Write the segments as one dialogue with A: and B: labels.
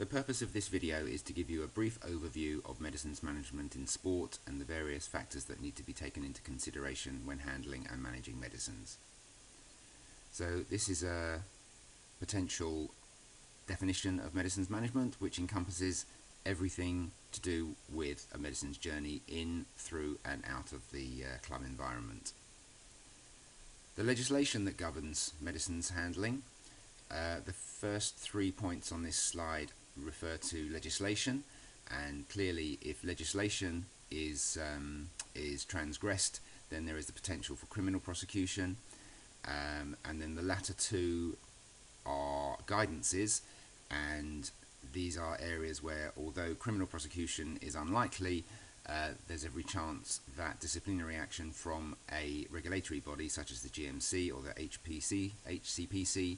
A: The purpose of this video is to give you a brief overview of medicines management in sport and the various factors that need to be taken into consideration when handling and managing medicines. So this is a potential definition of medicines management which encompasses everything to do with a medicine's journey in, through and out of the club environment. The legislation that governs medicines handling, the first 3 points on this slide refer to legislation, and clearly if legislation is transgressed, then there is the potential for criminal prosecution, and then the latter two are guidances, and these are areas where, although criminal prosecution is unlikely, there's every chance that disciplinary action from a regulatory body such as the GMC or the HCPC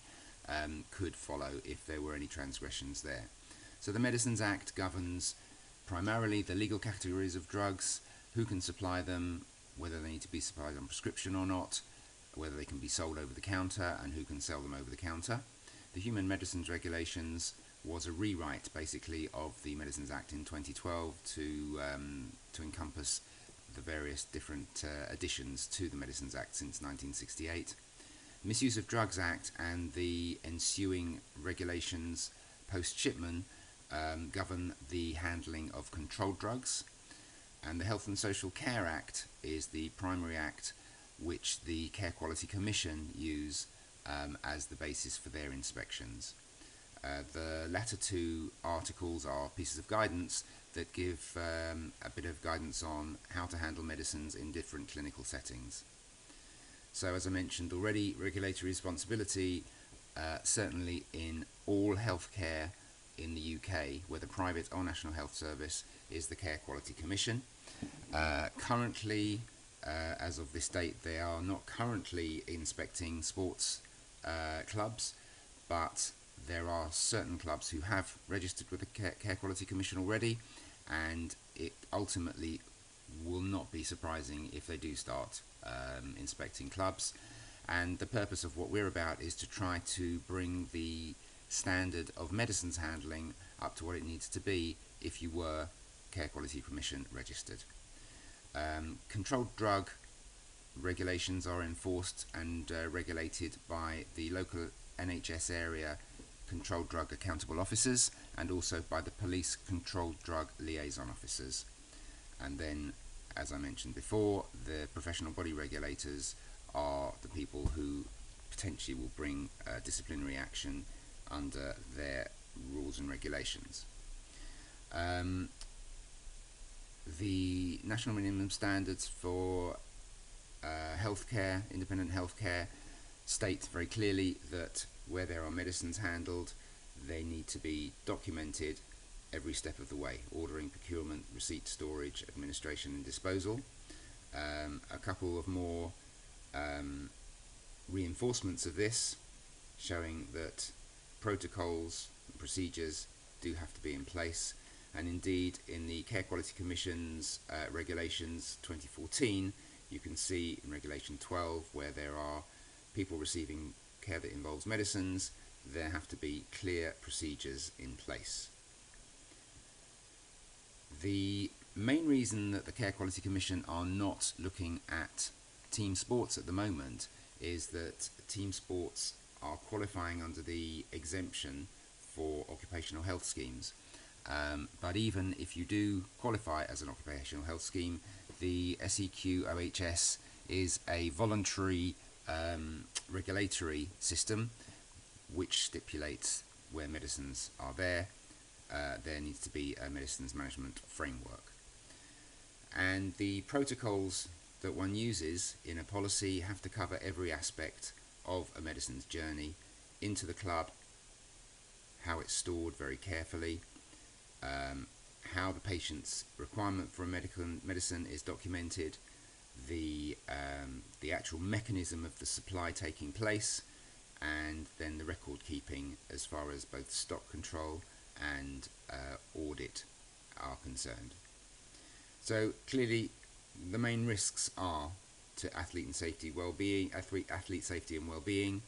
A: could follow if there were any transgressions there. So the Medicines Act governs primarily the legal categories of drugs, who can supply them, whether they need to be supplied on prescription or not, whether they can be sold over the counter, and who can sell them over the counter. The Human Medicines Regulations was a rewrite basically of the Medicines Act in 2012 to encompass the various different additions to the Medicines Act since 1968. Misuse of Drugs Act and the ensuing regulations post-Shipman govern the handling of controlled drugs, and the Health and Social Care Act is the primary act which the Care Quality Commission use as the basis for their inspections. The latter two articles are pieces of guidance that give a bit of guidance on how to handle medicines in different clinical settings. So as I mentioned already, regulatory responsibility, certainly in all healthcare in the UK, whether private or National Health Service, is the Care Quality Commission. Currently, as of this date, they are not currently inspecting sports clubs, but there are certain clubs who have registered with the Care Quality Commission already, and it ultimately will not be surprising if they do start inspecting clubs. And the purpose of what we're about is to try to bring the standard of medicines handling up to what it needs to be if you were Care Quality Commission registered. Controlled drug regulations are enforced and regulated by the local NHS area controlled drug accountable officers, and also by the police controlled drug liaison officers. And then, as I mentioned before, the professional body regulators are the people who potentially will bring disciplinary action under their rules and regulations. The national minimum standards for healthcare, independent healthcare, state very clearly that where there are medicines handled, they need to be documented every step of the way: ordering, procurement, receipt, storage, administration and disposal. A couple of more reinforcements of this, showing that protocols and procedures do have to be in place, and indeed in the Care Quality Commission's regulations 2014, you can see in regulation 12 where there are people receiving care that involves medicines, there have to be clear procedures in place. The main reason that the Care Quality Commission are not looking at team sports at the moment is that team sports are qualifying under the exemption for occupational health schemes. But even if you do qualify as an occupational health scheme, the SEQ OHS is a voluntary regulatory system which stipulates where medicines are there needs to be a medicines management framework. And the protocols that one uses in a policy have to cover every aspect of a medicine's journey into the club, how it's stored very carefully, how the patient's requirement for a medicine is documented, the actual mechanism of the supply taking place, and then the record keeping as far as both stock control and audit are concerned. So clearly the main risks are to athlete safety and well-being.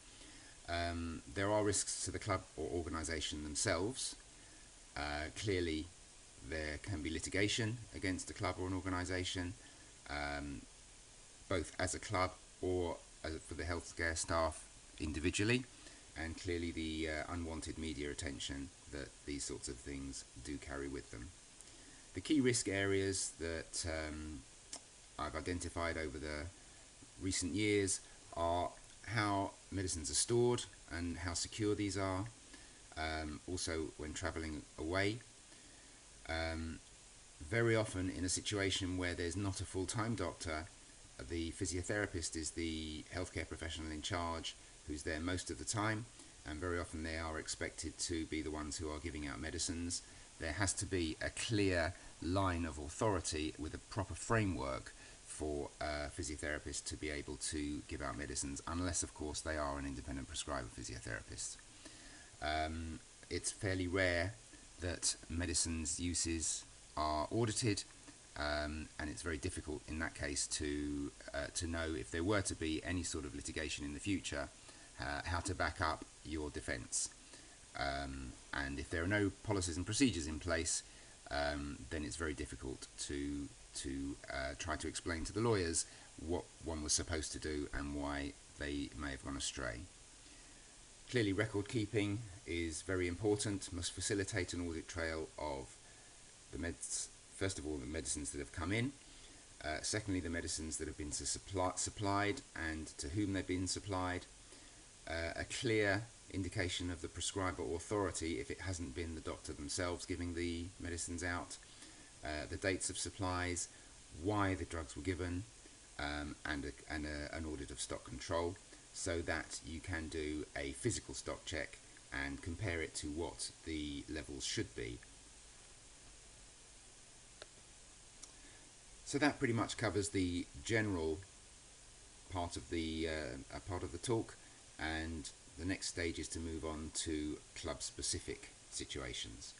A: There are risks to the club or organisation themselves. Clearly, there can be litigation against a club or an organisation, both as a club or for the healthcare staff individually, and clearly the unwanted media attention that these sorts of things do carry with them. The key risk areas that I've identified over the recent years are how medicines are stored and how secure these are, also when travelling away. Very often in a situation where there's not a full-time doctor, the physiotherapist is the healthcare professional in charge who's there most of the time, and very often they are expected to be the ones who are giving out medicines. There has to be a clear line of authority with a proper framework for physiotherapists to be able to give out medicines, unless of course they are an independent prescriber physiotherapist. It's fairly rare that medicines uses are audited, and it's very difficult in that case to know if there were to be any sort of litigation in the future, how to back up your defence. And if there are no policies and procedures in place, then it's very difficult to try to explain to the lawyers what one was supposed to do and why they may have gone astray. Clearly, record keeping is very important, must facilitate an audit trail of the meds, first of all, the medicines that have come in, secondly, the medicines that have been supplied and to whom they've been supplied, a clear indication of the prescriber authority if it hasn't been the doctor themselves giving the medicines out, the dates of supplies, why the drugs were given, and an audit of stock control, so that you can do a physical stock check and compare it to what the levels should be. So that pretty much covers the general part of the talk, and the next stage is to move on to club-specific situations.